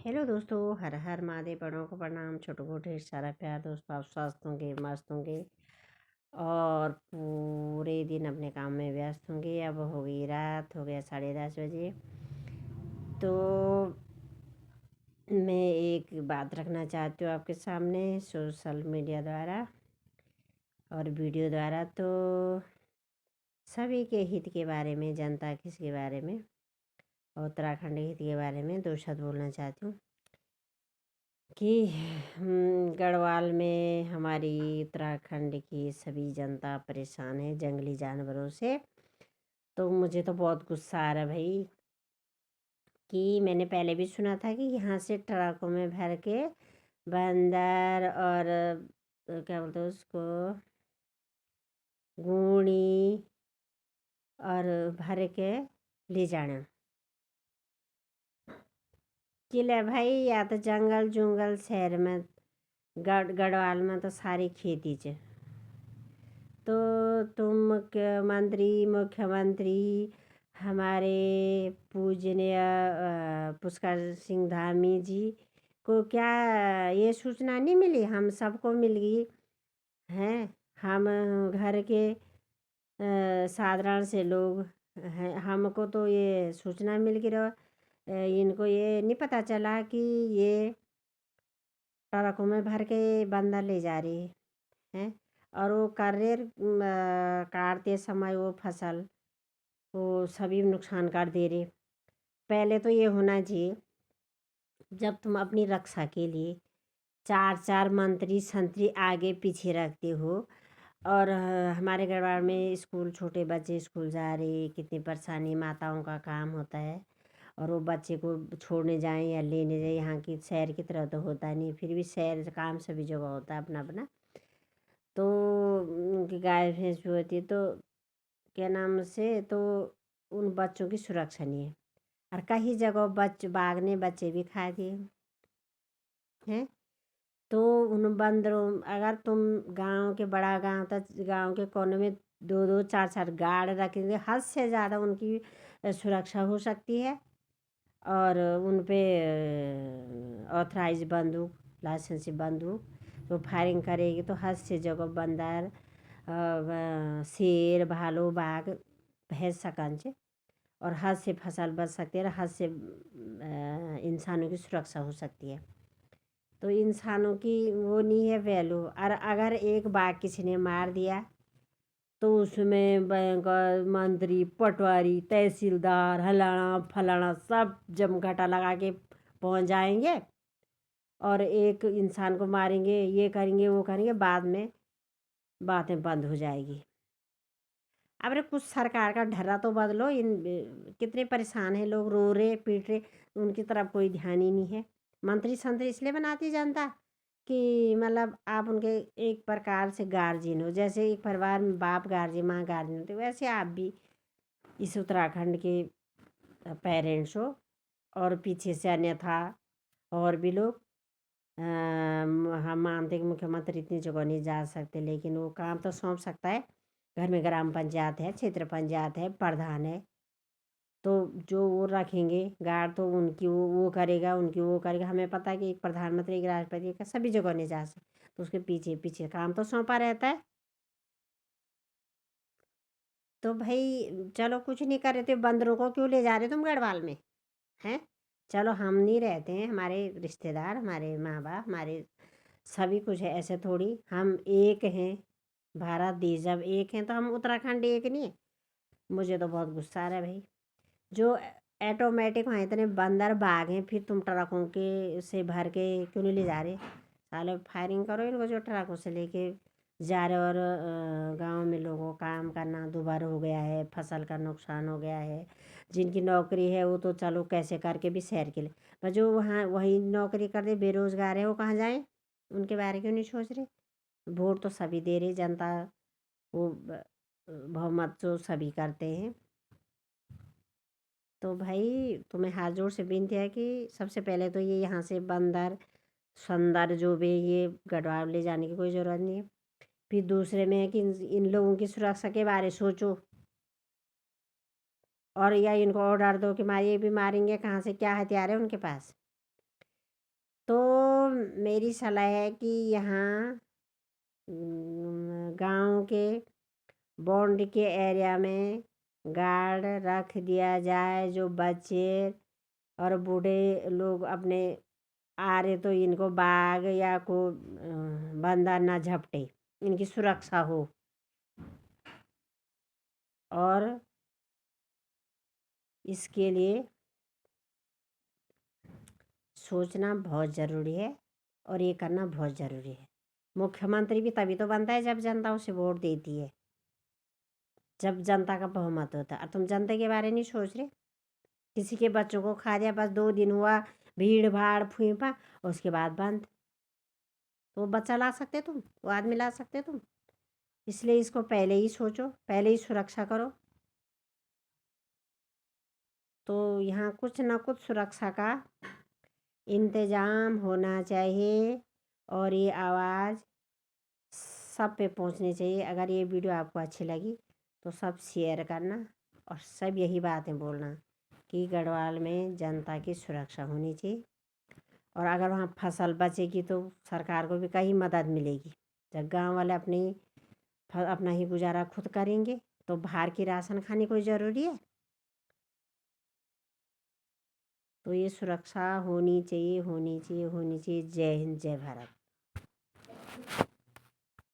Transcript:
Hello दोस्तों, हर हर महादेव। बड़ों को प्रणाम, छोटों को ढेर सारा प्यार। दोस्तों आप स्वस्थ होंगे, मस्त होंगे और पूरे दिन अपने काम में व्यस्त होंगे। अब हो गई रात, हो गया 10:30 बजे। तो मैं एक बात रखना चाहती हूँ आपके सामने सोशल मीडिया द्वारा और वीडियो द्वारा। तो सभी के हित के बारे में, जनता के के बारे में और उत्तराखंड के हित के बारे में दो शब्द बोलना चाहती हूँ कि गढ़वाल में हमारी उत्तराखंड की सभी जनता परेशान है जंगली जानवरों से। तो मुझे तो बहुत गुस्सा आ रहा भाई कि मैंने पहले भी सुना था कि यहाँ से ट्रकों में भर के बंदर और क्या बोलते हैं उसको, गूणी और भर के ले जाना किले भाई। या तो जंगल जुंगल शहर में, गढ़वाल में तो सारी खेती च। तो तुम मुख्यमंत्री हमारे पूजनीय पुष्कर सिंह धामी जी को क्या ये सूचना नहीं मिली? हम सबको मिल गई हैं। हम घर के साधारण से लोग हैं, हमको तो ये सूचना मिल गई रहो। इनको ये नहीं पता चला कि ये ट्रकों में भर के बंदर ले जा रही है। और वो करेर काटते समय वो फसल वो सभी नुकसान कर दे रहे। पहले तो ये होना चाहिए, जब तुम अपनी रक्षा के लिए चार चार मंत्री संतरी आगे पीछे रखते हो और हमारे गढ़वाल में स्कूल, छोटे बच्चे स्कूल जा रहे, कितनी परेशानी, माताओं का काम होता है और वो बच्चे को छोड़ने जाएं या लेने जाएं। यहाँ की शहर की तरह तो होता नहीं, फिर भी शहर काम सभी जगह होता है अपना अपना। तो उनकी गाय भैंस भी होती है, तो क्या नाम से, तो उन बच्चों की सुरक्षा नहीं है और कई जगह बाघ ने बच्चे भी खा दिए हैं। तो उन बंदरों, अगर तुम गांव के बड़ा गांव तक, गांव के कोने में दो दो चार चार गार्ड रखेंगे, हद से ज़्यादा उनकी सुरक्षा हो सकती है। और उन पे ऑथराइज बंदूक, लाइसेंसी बंदूक तो फायरिंग करेगी तो हद से जगह बंदर, शेर, भालू, बाघ, भैंस सकंज और हद से फसल बच सकती है और हद से इंसानों की सुरक्षा हो सकती है। तो इंसानों की वो नहीं है वैल्यू। और अगर एक बाघ किसी ने मार दिया तो उसमें बैंक मंत्री, पटवारी, तहसीलदार, हलाना फलाना सब जमघटा लगा के पहुंच जाएंगे और एक इंसान को मारेंगे, ये करेंगे वो करेंगे, बाद में बातें बंद हो जाएगी। अब रे कुछ सरकार का ढर्रा तो बदलो। कितने परेशान हैं लोग, रो रहे पीट रहे, उनकी तरफ कोई ध्यान ही नहीं है। मंत्री संतरी इसलिए बनाती जनता कि मतलब आप उनके एक प्रकार से गार्जियन हो। जैसे एक परिवार में बाप गार्जियन, माँ गार्जियन होते, वैसे आप भी इस उत्तराखंड के पेरेंट्स हो। और पीछे से अन्यथा और भी लोग हम मानते कि मुख्यमंत्री इतनी जगह नहीं जा सकते, लेकिन वो काम तो सौंप सकता है। घर में ग्राम पंचायत है, क्षेत्र पंचायत है, प्रधान है, तो जो वो रखेंगे गार्ड तो उनकी वो करेगा, उनकी वो करेगा। हमें पता है कि एक प्रधानमंत्री, एक राष्ट्रपति का सभी जगह नहीं जा सकते, तो उसके पीछे पीछे काम तो सौंपा रहता है। तो भाई चलो, कुछ नहीं कर रहे थे, बंदरों को क्यों ले जा रहे तुम गढ़वाल में हैं? चलो हम नहीं रहते हैं, हमारे रिश्तेदार, हमारे माँ बाप, हमारे सभी कुछ है, ऐसे थोड़ी हम एक हैं। भारत देश जब एक हैं तो हम उत्तराखंड एक नहीं है। मुझे तो बहुत गुस्सा आ रहा है भाई, जो ऐटोमेटिक वहाँ इतने बंदर बाघ हैं, फिर तुम ट्रकों के से भर के क्यों नहीं ले जा रहे? साले फायरिंग करो इनको जो ट्रकों से लेके जा रहे। और गांव में लोगों को काम करना दुबारा हो गया है, फसल का नुकसान हो गया है। जिनकी नौकरी है वो तो चलो कैसे करके भी शहर के लिए, पर जो वहाँ वही नौकरी करते बेरोजगार है वो कहाँ जाएं? उनके बारे क्यों नहीं सोच रहे? वोट तो सभी दे रही जनता, वो बहुमत जो सभी करते हैं। तो भाई तुम्हें हाथ जोड़ से विनती है कि सबसे पहले तो ये यहाँ से बंदर संदर जो भी ये गढ़वाल ले जाने की कोई ज़रूरत नहीं है। फिर दूसरे में है कि इन लोगों की सुरक्षा के बारे सोचो, और या इनको ऑर्डर दो कि मार ये भी मारेंगे, कहाँ से क्या हथियार है उनके पास। तो मेरी सलाह है कि यहाँ गांव के बाउंड्री के एरिया में गार्ड रख दिया जाए, जो बच्चे और बूढ़े लोग अपने आ रहे तो इनको बाघ या को बंदा ना झपटे, इनकी सुरक्षा हो। और इसके लिए सोचना बहुत ज़रूरी है और ये करना बहुत ज़रूरी है। मुख्यमंत्री भी तभी तो बनता है जब जनता उसे वोट देती है, जब जनता का बहुमत होता है। और तुम जनता के बारे नहीं सोच रहे, किसी के बच्चों को खा दिया, बस 2 दिन हुआ, भीड़ भाड़ फूफा, उसके बाद बंद। तो वो बच्चा ला सकते तुम, वो आदमी ला सकते तुम। इसलिए इसको पहले ही सोचो, पहले ही सुरक्षा करो। तो यहाँ कुछ ना कुछ सुरक्षा का इंतज़ाम होना चाहिए और ये आवाज़ सब पे पहुँचनी चाहिए। अगर ये वीडियो आपको अच्छी लगी तो सब शेयर करना और सब यही बातें बोलना कि गढ़वाल में जनता की सुरक्षा होनी चाहिए। और अगर वहाँ फसल बचेगी तो सरकार को भी कहीं मदद मिलेगी। जब गांव वाले अपना ही गुजारा खुद करेंगे तो बाहर की राशन खाने कोई ज़रूरी है। तो ये सुरक्षा होनी चाहिए, होनी चाहिए, होनी चाहिए। जय हिंद, जय भारत।